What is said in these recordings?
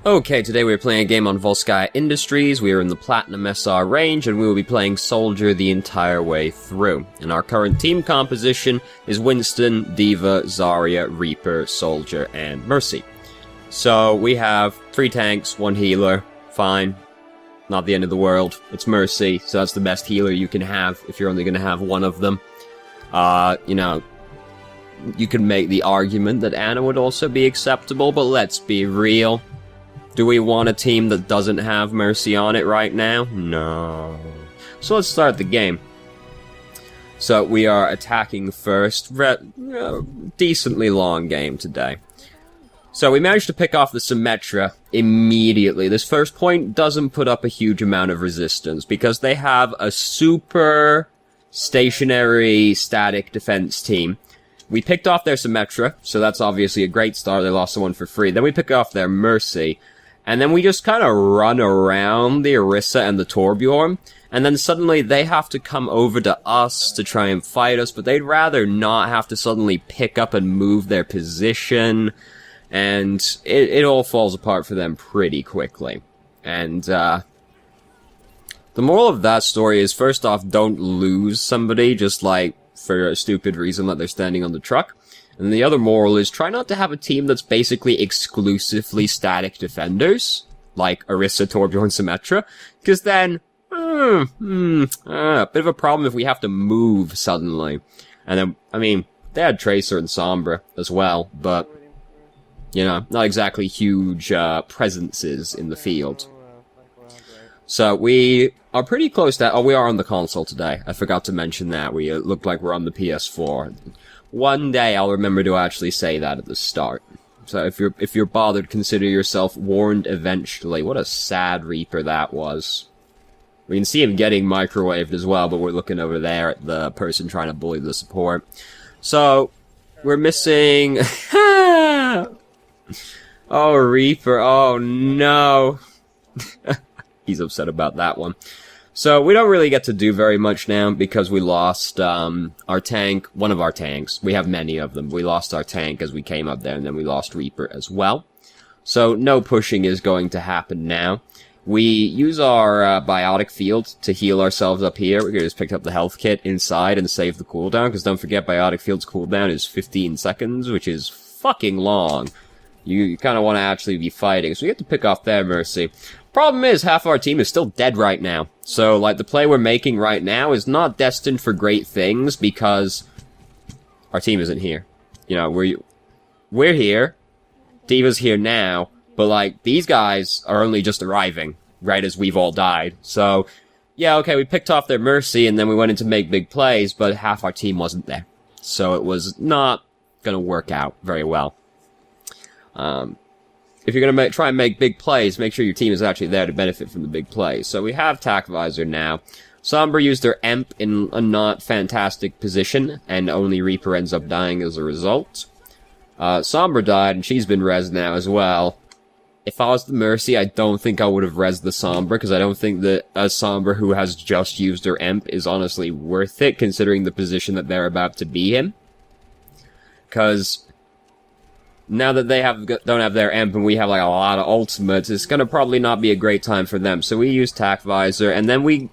Okay, today we're playing a game on Volskaya Industries. We are in the Platinum SR range, and we will be playing Soldier the entire way through. And our current team composition is Winston, Diva, Zarya, Reaper, Soldier, and Mercy. So we have 3 tanks, 1 healer. Fine. Not the end of the world. It's Mercy, so that's the best healer you can have if you're only going to have one of them. You know, you can make the argument that Ana would also be acceptable, but let's be real. Do we want a team that doesn't have Mercy on it right now? No. So let's start the game. So we are attacking first. Decently long game today. So we managed to pick off the Symmetra immediately. This first point doesn't put up a huge amount of resistance because they have a super stationary static defense team. We picked off their Symmetra, so that's obviously a great start. They lost someone for free. Then we pick off their Mercy. And then we just kind of run around the Orisa and the Torbjorn, and then suddenly they have to come over to us to try and fight us, but they'd rather not have to suddenly pick up and move their position, and it all falls apart for them pretty quickly. And, the moral of that story is, first off, don't lose somebody just, like, for a stupid reason that they're standing on the truck. And the other moral is try not to have a team that's basically exclusively static defenders, like Orisa, Torbjorn, Symmetra, because then, a bit of a problem if we have to move suddenly. And then, I mean, they had Tracer and Sombra as well, but, you know, not exactly huge presences in the field. So we are pretty close to... Oh, we are on the console today. I forgot to mention that. We look like we're on the PS4. One day I'll remember to actually say that at the start. So if you're bothered, consider yourself warned eventually. What a sad Reaper that was. We can see him getting microwaved as well, but we're looking over there at the person trying to bully the support. So, we're missing... Oh, Reaper, oh no. He's upset about that one. So, we don't really get to do very much now because we lost, our tank, one of our tanks. We have many of them. We lost our tank as we came up there, and then we lost Reaper as well. So, no pushing is going to happen now. We use our, biotic field to heal ourselves up here. We just picked up the health kit inside and save the cooldown, because don't forget, biotic field's cooldown is 15 seconds, which is fucking long. You kind of want to actually be fighting, so we get to pick off their Mercy. Problem is, half our team is still dead right now. So, like, the play we're making right now is not destined for great things because our team isn't here. You know, we're here, Diva's here now, but, like, these guys are only just arriving right as we've all died. So, yeah, okay, we picked off their Mercy and then we went in to make big plays, but half our team wasn't there. So it was not gonna work out very well. If you're going to try and make big plays, make sure your team is actually there to benefit from the big plays. So we have Tac Visor now. Sombra used their Emp in a not fantastic position, and only Reaper ends up dying as a result. Sombra died, and she's been rezzed now as well. If I was the Mercy, I don't think I would have rezzed the Sombra, because I don't think that a Sombra who has just used her Emp is honestly worth it, considering the position that they're about to be in. Because... now that they don't have their Emp and we have like a lot of ultimates, it's gonna probably not be a great time for them. So we use Tac Visor, and then we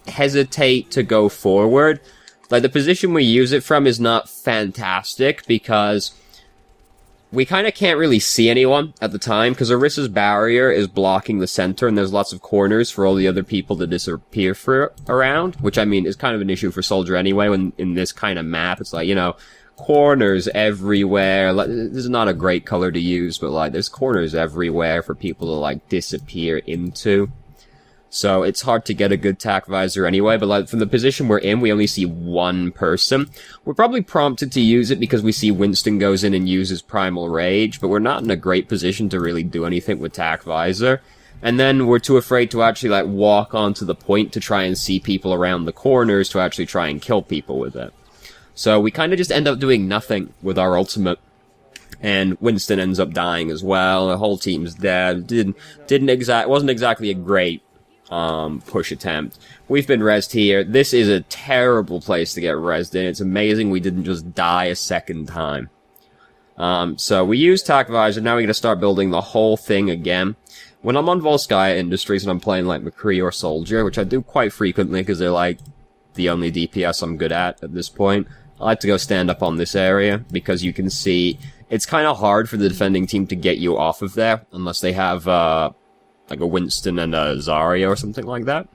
hesitate to go forward. Like, the position we use it from is not fantastic, because we kind of can't really see anyone at the time, because Orisa's barrier is blocking the center, and there's lots of corners for all the other people to disappear around, which, I mean, is kind of an issue for Soldier anyway, when in this kind of map, it's like, you know, corners everywhere. Like, this is not a great color to use, but, like, there's corners everywhere for people to, like, disappear into. So it's hard to get a good Tac Visor anyway, but, like, from the position we're in, we only see one person. We're probably prompted to use it because we see Winston goes in and uses Primal Rage, but we're not in a great position to really do anything with Tac Visor. And then we're too afraid to actually, like, walk onto the point to try and see people around the corners to actually try and kill people with it. So we kind of just end up doing nothing with our ultimate, and Winston ends up dying as well. The whole team's dead. Wasn't exactly a great push attempt. We've been rezzed here. This is a terrible place to get rezzed in. It's amazing we didn't just die a second time. So we use TAC Visor, now we gotta start building the whole thing again. When I'm on Volskaya Industries and I'm playing like McCree or Soldier, which I do quite frequently because they're like the only DPS I'm good at this point, I like to go stand up on this area because you can see it's kind of hard for the defending team to get you off of there unless they have like a Winston and a Zarya or something like that.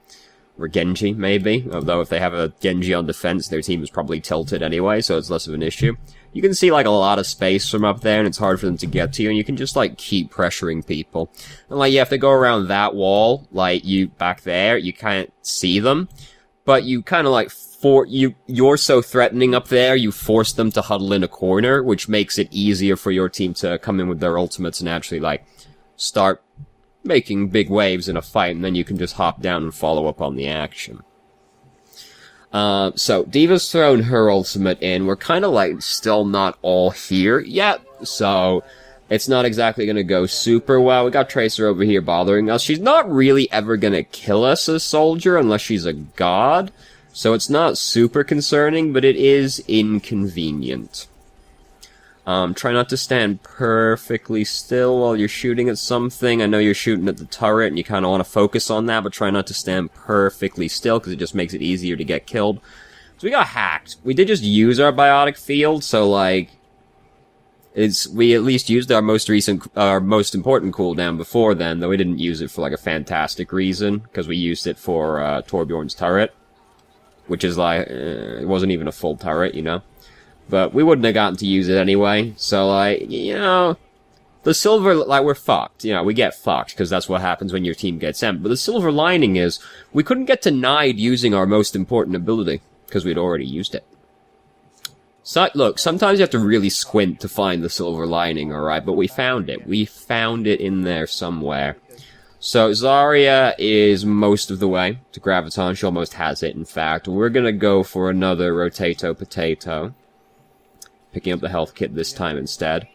Or Genji, maybe. Although if they have a Genji on defense, their team is probably tilted anyway, so it's less of an issue. You can see, like, a lot of space from up there, and it's hard for them to get to you, and you can just, like, keep pressuring people. And, like, yeah, if they go around that wall, like, you, back there, you can't see them. But you kind of, like, you're so threatening up there, you force them to huddle in a corner, which makes it easier for your team to come in with their ultimates and actually, like, start making big waves in a fight, and then you can just hop down and follow up on the action. So, D.Va's thrown her ultimate in. We're kind of, like, still not all here yet, so it's not exactly gonna go super well. We got Tracer over here bothering us. She's not really ever gonna kill us as Soldier unless she's a god, so it's not super concerning, but it is inconvenient. Try not to stand perfectly still while you're shooting at something. I know you're shooting at the turret and you kind of want to focus on that, but try not to stand perfectly still because it just makes it easier to get killed. So we got hacked. We did just use our biotic field, so like, we at least used our most important cooldown before then, though we didn't use it for like a fantastic reason, because we used it for Torbjorn's turret, which is like, it wasn't even a full turret, you know? But we wouldn't have gotten to use it anyway, so, like, you know, the silver, like, we're fucked. You know, we get fucked, because that's what happens when your team gets empty. But the silver lining is, we couldn't get denied using our most important ability, because we'd already used it. So, look, sometimes you have to really squint to find the silver lining, alright? But we found it. We found it in there somewhere. So, Zarya is most of the way to Graviton. She almost has it, in fact. We're gonna go for another Rotato Potato. Picking up the health kit this time instead.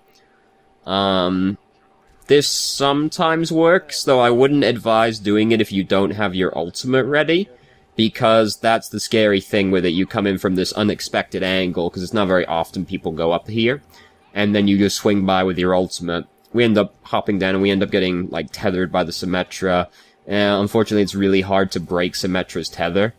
This sometimes works, though I wouldn't advise doing it if you don't have your ultimate ready, because that's the scary thing with it. You come in from this unexpected angle, because it's not very often people go up here, and then you just swing by with your ultimate. We end up hopping down, and we end up getting, like, tethered by the Symmetra. Unfortunately, it's really hard to break Symmetra's tether.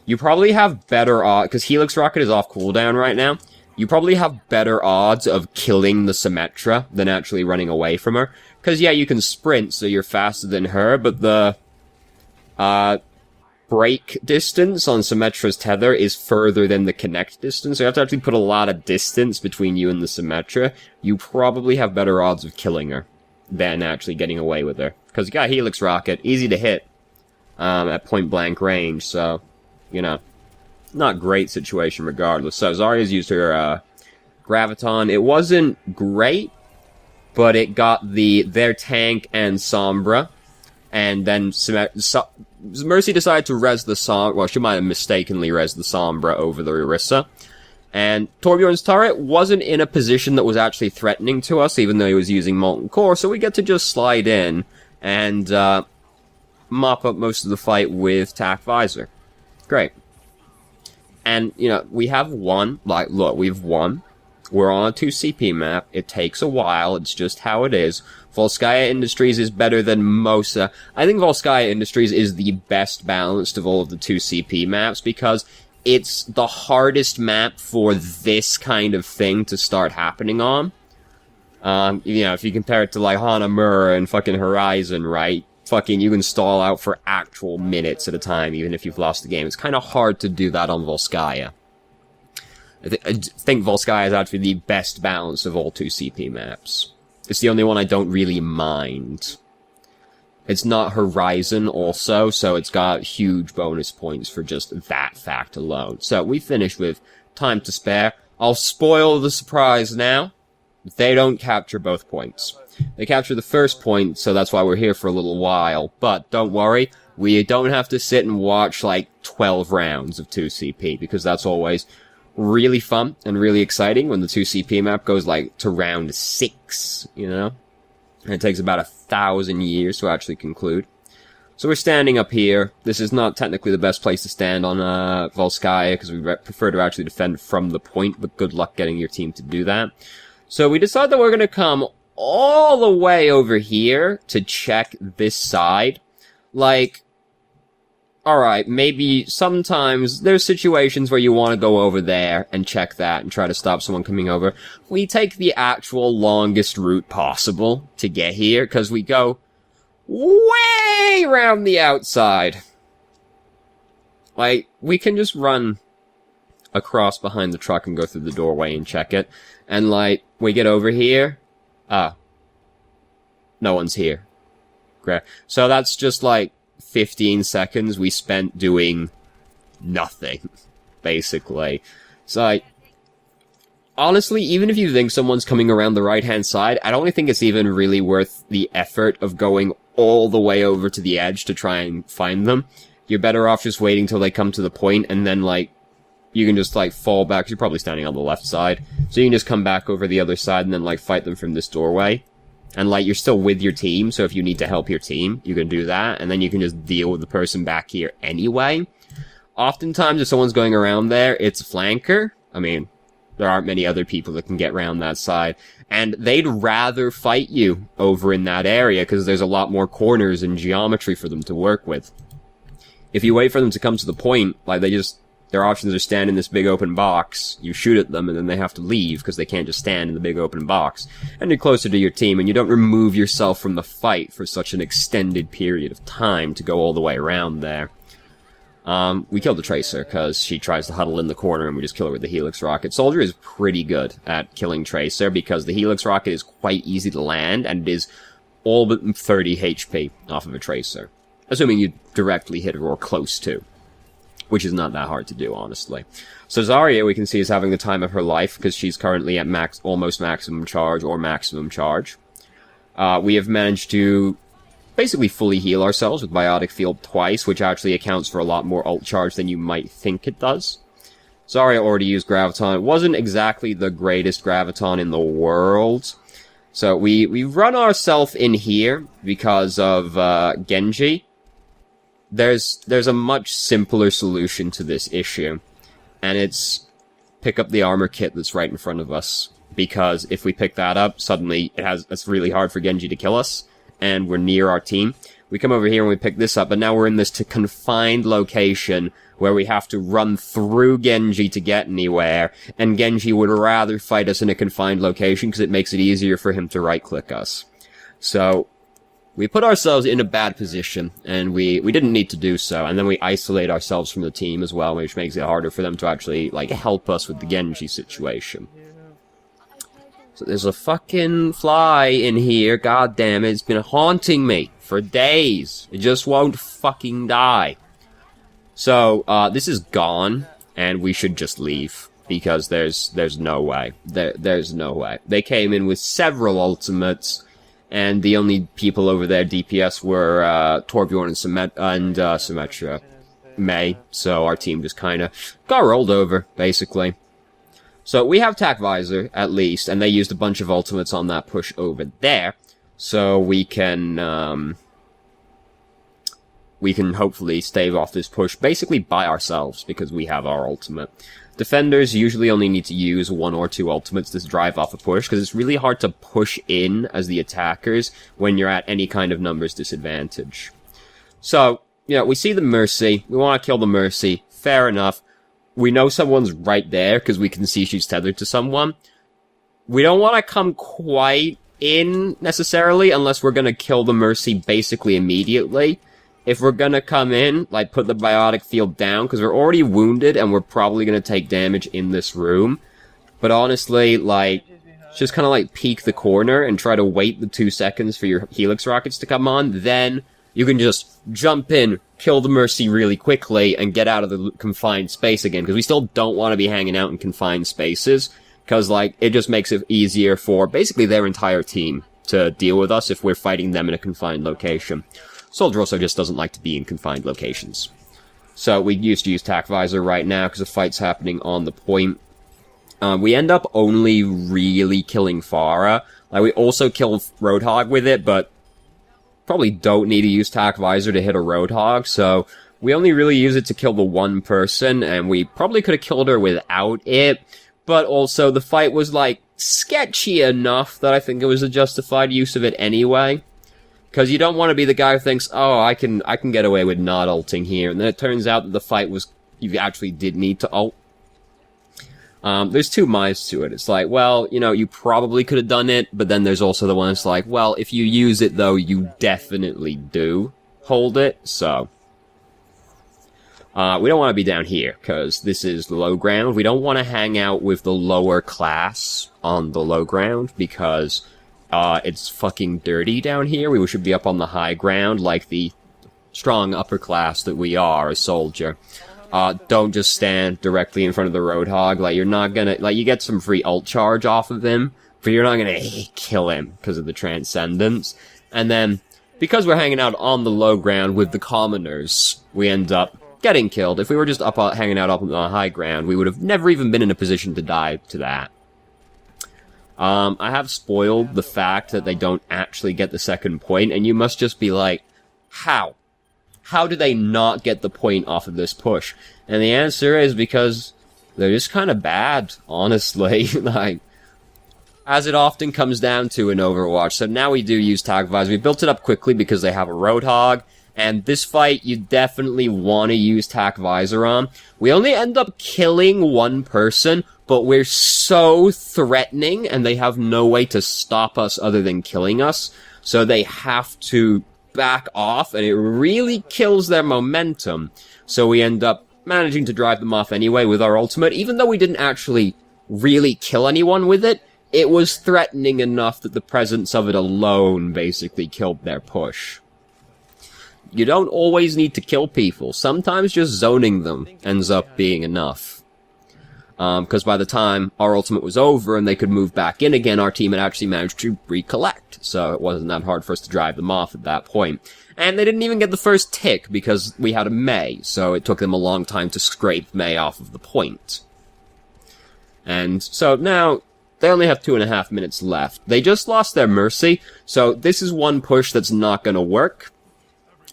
You probably have better odds, because Helix Rocket is off cooldown right now. You probably have better odds of killing the Symmetra than actually running away from her. Because, yeah, you can sprint, so you're faster than her, but the break distance on Symmetra's tether is further than the connect distance, so you have to actually put a lot of distance between you and the Symmetra. You probably have better odds of killing her than actually getting away with her. Because you got Helix Rocket, easy to hit at point-blank range, so, you know. Not great situation regardless. So Zarya's used her Graviton. It wasn't great, but it got their tank and Sombra. And then Mercy decided to res the Sombra. Well, she might have mistakenly res the Sombra over the Orisa. And Torbjorn's turret wasn't in a position that was actually threatening to us, even though he was using Molten Core, so we get to just slide in and mop up most of the fight with TAC Visor. Great. And, you know, we have won. Like, look, we've won. We're on a 2CP map. It takes a while. It's just how it is. Volskaya Industries is better than most. I think Volskaya Industries is the best balanced of all of the 2CP maps because it's the hardest map for this kind of thing to start happening on. You know, if you compare it to, like, Hanamura and fucking Horizon, right? Fucking, you can stall out for actual minutes at a time, even if you've lost the game. It's kind of hard to do that on Volskaya. I think Volskaya is actually the best balance of all 2CP maps. It's the only one I don't really mind. It's not Horizon also, so it's got huge bonus points for just that fact alone. So we finished with time to spare. I'll spoil the surprise now. They don't capture both points. They capture the first point, so that's why we're here for a little while. But don't worry, we don't have to sit and watch like 12 rounds of 2CP, because that's always really fun and really exciting when the 2CP map goes like to round 6, you know? And it takes about 1,000 years to actually conclude. So we're standing up here. This is not technically the best place to stand on Volskaya, because we prefer to actually defend from the point, but good luck getting your team to do that. So we decide that we're gonna come all the way over here to check this side. Like, alright, maybe sometimes there's situations where you want to go over there and check that and try to stop someone coming over. We take the actual longest route possible to get here, because we go way around the outside. Like, we can just run across behind the truck and go through the doorway and check it. And, like, we get over here. No one's here. Great. So that's just, like, 15 seconds we spent doing nothing, basically. So, like, honestly, even if you think someone's coming around the right-hand side, I don't think it's even really worth the effort of going all the way over to the edge to try and find them. You're better off just waiting till they come to the point, and then, like, you can just, like, fall back. You're probably standing on the left side. So you can just come back over the other side and then, like, fight them from this doorway. And, like, you're still with your team, so if you need to help your team, you can do that, and then you can just deal with the person back here anyway. Oftentimes, if someone's going around there, it's a flanker. I mean, there aren't many other people that can get around that side. And they'd rather fight you over in that area, because there's a lot more corners and geometry for them to work with. If you wait for them to come to the point, like, their options are stand in this big open box, you shoot at them, and then they have to leave, because they can't just stand in the big open box. And you're closer to your team, and you don't remove yourself from the fight for such an extended period of time to go all the way around there. We killed the Tracer, because she tries to huddle in the corner, and we just kill her with the Helix Rocket. Soldier is pretty good at killing Tracer, because the Helix Rocket is quite easy to land, and it is all but 30 HP off of a Tracer. Assuming you directly hit her or close to. Which is not that hard to do, honestly. So Zarya, we can see, is having the time of her life, because she's currently at almost maximum charge, or maximum charge. We have managed to basically fully heal ourselves with Biotic Field twice, which actually accounts for a lot more ult charge than you might think it does. Zarya already used Graviton. It wasn't exactly the greatest Graviton in the world. So we run ourselves in here because of Genji. There's a much simpler solution to this issue, and it's pick up the armor kit that's right in front of us, because if we pick that up, suddenly it's really hard for Genji to kill us, and we're near our team. We come over here and we pick this up, but now we're in this confined location where we have to run through Genji to get anywhere, and Genji would rather fight us in a confined location because it makes it easier for him to right-click us. So we put ourselves in a bad position, and we didn't need to do so, and then we isolate ourselves from the team as well, which makes it harder for them to actually, like, help us with the Genji situation. So there's a fucking fly in here, god damn it, it's been haunting me for days. It just won't fucking die. So, this is gone, and we should just leave, because there's no way. There's no way. They came in with several ultimates, and the only people over there DPS were Torbjorn and Symmetra May, so our team just kind of got rolled over, basically. So we have Tac Visor, at least, and they used a bunch of ultimates on that push over there, so we can hopefully stave off this push basically by ourselves, because we have our ultimate. Defenders usually only need to use 1 or 2 ultimates to drive off a push, because it's really hard to push in as the attackers when you're at any kind of numbers disadvantage. So, we see the Mercy. We want to kill the Mercy. Fair enough. We know someone's right there, because we can see she's tethered to someone. We don't want to come quite in, necessarily, unless we're going to kill the Mercy basically immediately. If we're gonna come in, like, put the biotic field down, because we're already wounded, and we're probably gonna take damage in this room. But honestly, like, just kind of, like, peek the corner and try to wait the 2 seconds for your Helix Rockets to come on, then you can just jump in, kill the Mercy really quickly, and get out of the confined space again, because we still don't want to be hanging out in confined spaces, because, like, it just makes it easier for basically their entire team to deal with us if we're fighting them in a confined location. Soldier also just doesn't like to be in confined locations. So we used to use Tac Visor right now because the fight's happening on the point. We end up only really killing Pharah. Like, we also kill Roadhog with it, but probably don't need to use Tac Visor to hit a Roadhog, so we only really use it to kill the one person, and we probably could have killed her without it, but also the fight was, like, sketchy enough that I think it was a justified use of it anyway. Because you don't want to be the guy who thinks, oh, I can get away with not ulting here, and then it turns out that the fight was, you actually did need to ult. There's two minds to it. It's like, well, you know, you probably could have done it, but then there's also the one that's like, well, if you use it though, you definitely do hold it, so. We don't want to be down here, because this is the low ground. We don't want to hang out with the lower class on the low ground, because it's fucking dirty down here. We should be up on the high ground, like the strong upper class that we are, a soldier. Don't just stand directly in front of the Roadhog. Like, you're not gonna, like, you get some free ult charge off of him, but you're not gonna kill him because of the Transcendence. And then, because we're hanging out on the low ground with the commoners, we end up getting killed. If we were just up hanging out up on the high ground, we would have never even been in a position to die to that. I have spoiled the fact that they don't actually get the second point, and you must just be like, how? How do they not get the point off of this push? And the answer is because they're just kind of bad, honestly. Like, as it often comes down to in Overwatch. So now we do use Tag Visor. We built it up quickly because they have a Roadhog, and this fight you definitely want to use Tag Visor on. We only end up killing one person, but we're so threatening, and they have no way to stop us other than killing us, so they have to back off, and it really kills their momentum. So we end up managing to drive them off anyway with our ultimate, even though we didn't actually really kill anyone with it. It was threatening enough that the presence of it alone basically killed their push. You don't always need to kill people. Sometimes just zoning them ends up being enough. Because by the time our ultimate was over and they could move back in again, our team had actually managed to recollect. So it wasn't that hard for us to drive them off at that point. And they didn't even get the first tick because we had a Mei, so it took them a long time to scrape Mei off of the point. And so now, they only have 2.5 minutes left. They just lost their Mercy, so this is one push that's not gonna work.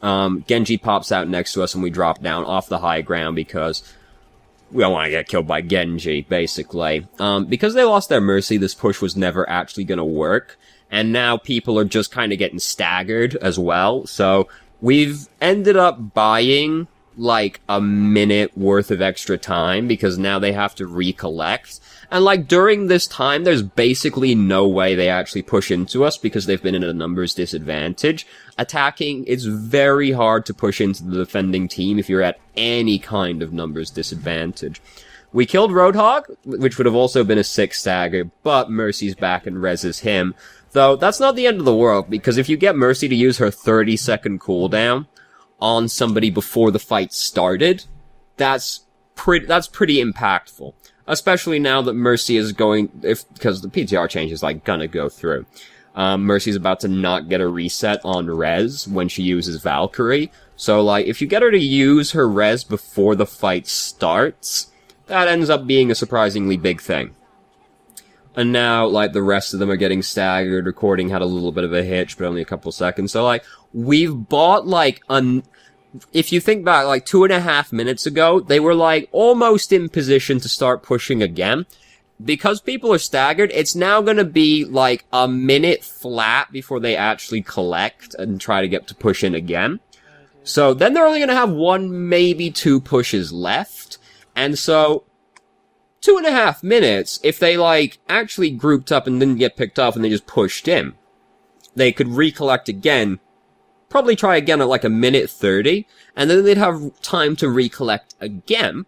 Genji pops out next to us and we drop down off the high ground because we don't want to get killed by Genji, basically. Because they lost their Mercy, this push was never actually gonna work, and now people are just kind of getting staggered as well, so we've ended up buying, like, a minute worth of extra time, because now they have to recollect. And, like, during this time, there's basically no way they actually push into us, because they've been in a numbers disadvantage. Attacking, it's very hard to push into the defending team if you're at any kind of numbers disadvantage. We killed Roadhog, which would have also been a 6 stagger, but Mercy's back and reses him. Though, that's not the end of the world, because if you get Mercy to use her 30-second cooldown on somebody before the fight started, that's pretty impactful. Especially now that Mercy is going, because the PTR change is, like, gonna go through. Mercy's about to not get a reset on res when she uses Valkyrie. So, like, if you get her to use her res before the fight starts, that ends up being a surprisingly big thing. And now, like, the rest of them are getting staggered. Recording had a little bit of a hitch, but only a couple seconds. So, like, we've bought, like, if you think back, like, 2.5 minutes ago, they were, like, almost in position to start pushing again. Because people are staggered, it's now gonna be, like, a minute flat before they actually collect and try to get to push in again. So, then they're only gonna have 1, maybe 2 pushes left. And so, 2.5 minutes, if they, like, actually grouped up and didn't get picked off and they just pushed in, they could recollect again, probably try again at, like, a minute 30, and then they'd have time to recollect again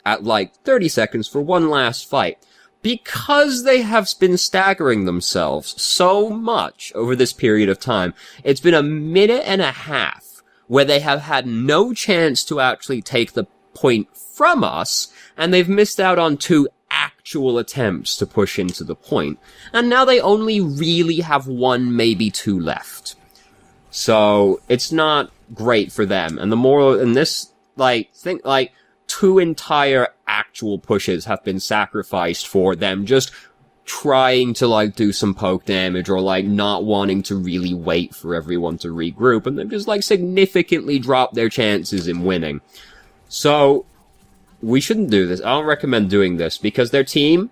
at, like, 30 seconds for one last fight. Because they have been staggering themselves so much over this period of time, it's been a minute and a half where they have had no chance to actually take the point from us, and they've missed out on 2 actual attempts to push into the point. And now they only really have 1, maybe 2 left. So, it's not great for them. And the moral in this, like, 2 entire actual pushes have been sacrificed for them just trying to, like, do some poke damage or, like, not wanting to really wait for everyone to regroup, and they've just, like, significantly dropped their chances in winning. So, we shouldn't do this. I don't recommend doing this, because their team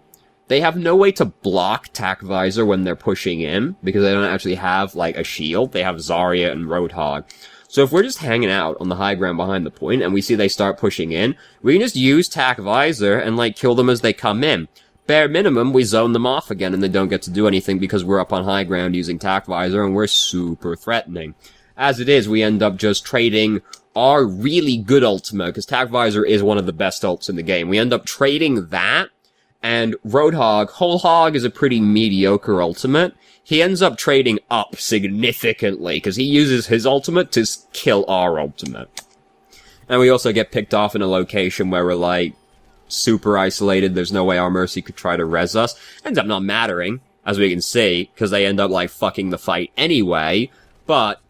they have no way to block Tac Visor when they're pushing in, because they don't actually have, like, a shield. They have Zarya and Roadhog. So if we're just hanging out on the high ground behind the point, and we see they start pushing in, we can just use Tac Visor and, like, kill them as they come in. Bare minimum, we zone them off again, and they don't get to do anything because we're up on high ground using Tac Visor, and we're super threatening. As it is, we end up just trading our really good ultimate, because Tac Visor is one of the best ults in the game. We end up trading that, and Roadhog, Whole Hog is a pretty mediocre ultimate. He ends up trading up significantly, because he uses his ultimate to kill our ultimate. And we also get picked off in a location where we're, like, super isolated. There's no way our Mercy could try to res us. Ends up not mattering, as we can see, because they end up, like, fucking the fight anyway. But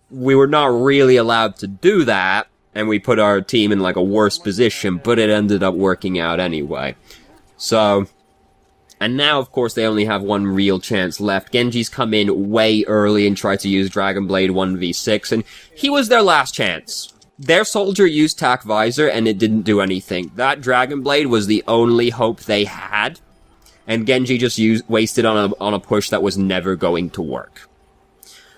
we were not really allowed to do that, and we put our team in, like, a worse position, but it ended up working out anyway. So, and now, of course, they only have one real chance left. Genji's come in way early and tried to use Dragon Blade 1v6, and he was their last chance. Their soldier used Tac Visor, and it didn't do anything. That Dragon Blade was the only hope they had, and Genji just wasted on a push that was never going to work.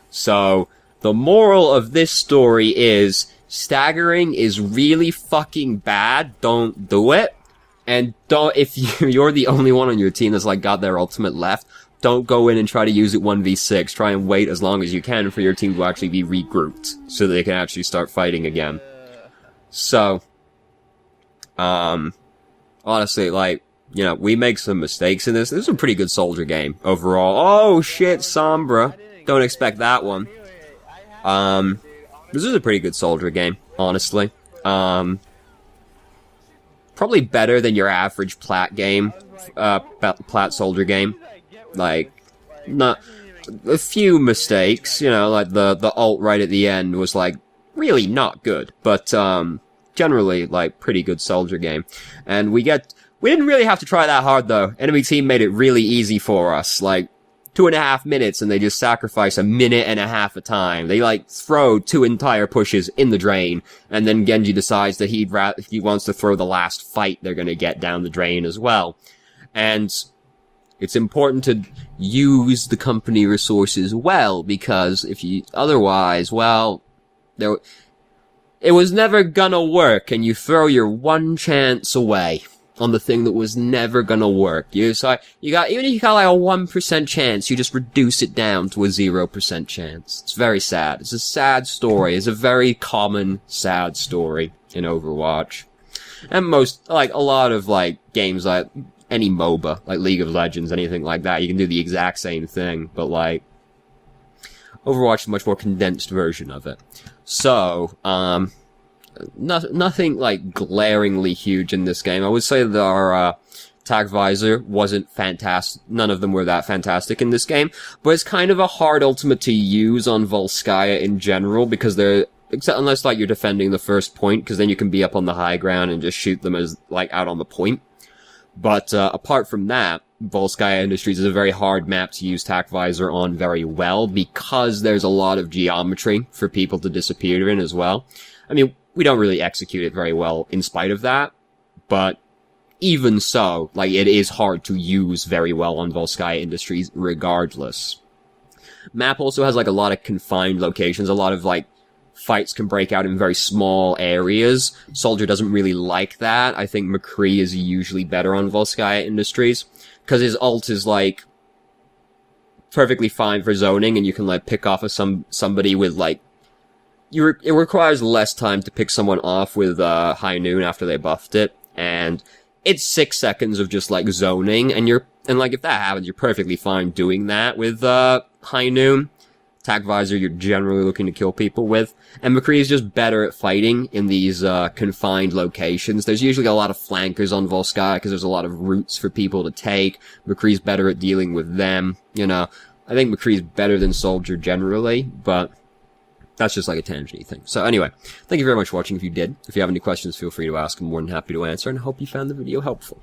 So, the moral of this story is, staggering is really fucking bad, don't do it. And if you're the only one on your team that's, like, got their ultimate left, don't go in and try to use it 1v6. Try and wait as long as you can for your team to actually be regrouped, so that they can actually start fighting again. So, honestly, like, you know, we make some mistakes in this. This is a pretty good soldier game, overall. Oh, shit, Sombra. Don't expect that one. This is a pretty good soldier game, honestly. Probably better than your average plat game, plat soldier game. Like, not a few mistakes, you know, like the ult right at the end was, like, really not good, but generally, like, pretty good soldier game. And we didn't really have to try that hard though. Enemy team made it really easy for us, like 2.5 minutes, and they just sacrifice 1.5 minutes a time. They, like, throw 2 entire pushes in the drain, and then Genji decides that he wants to throw the last fight they're gonna get down the drain as well. And it's important to use the company resources well, because otherwise, well, it was never gonna work, and you throw your one chance away on the thing that was never gonna work. Even if you got like a 1% chance, you just reduce it down to a 0% chance. It's very sad. It's a sad story. It's a very common sad story in Overwatch. And a lot of, like, games like any MOBA, like League of Legends, anything like that, you can do the exact same thing, but, like, Overwatch is a much more condensed version of it. So, nothing, like, glaringly huge in this game. I would say that our, Tac Visor wasn't fantastic. None of them were that fantastic in this game, but it's kind of a hard ultimate to use on Volskaya in general, because unless, like, you're defending the first point, because then you can be up on the high ground and just shoot them as, like, out on the point. But, apart from that, Volskaya Industries is a very hard map to use Tac Visor on very well, because there's a lot of geometry for people to disappear in as well. I mean, we don't really execute it very well in spite of that, but even so, like, it is hard to use very well on Volskaya Industries regardless. Map also has, like, a lot of confined locations. A lot of, like, fights can break out in very small areas. Soldier doesn't really like that. I think McCree is usually better on Volskaya Industries, because his ult is, like, perfectly fine for zoning, and you can, like, pick off of somebody with, like, it requires less time to pick someone off with High Noon after they buffed it, and it's 6 seconds of just, like, zoning, and like, if that happens, you're perfectly fine doing that with High Noon. Tac Visor you're generally looking to kill people with, and McCree is just better at fighting in these confined locations. There's usually a lot of flankers on Volskaya, because there's a lot of routes for people to take. McCree's better at dealing with them, you know. I think McCree's better than Soldier generally, but that's just like a tangent-y thing. So anyway, thank you very much for watching if you did. If you have any questions, feel free to ask. I'm more than happy to answer, and I hope you found the video helpful.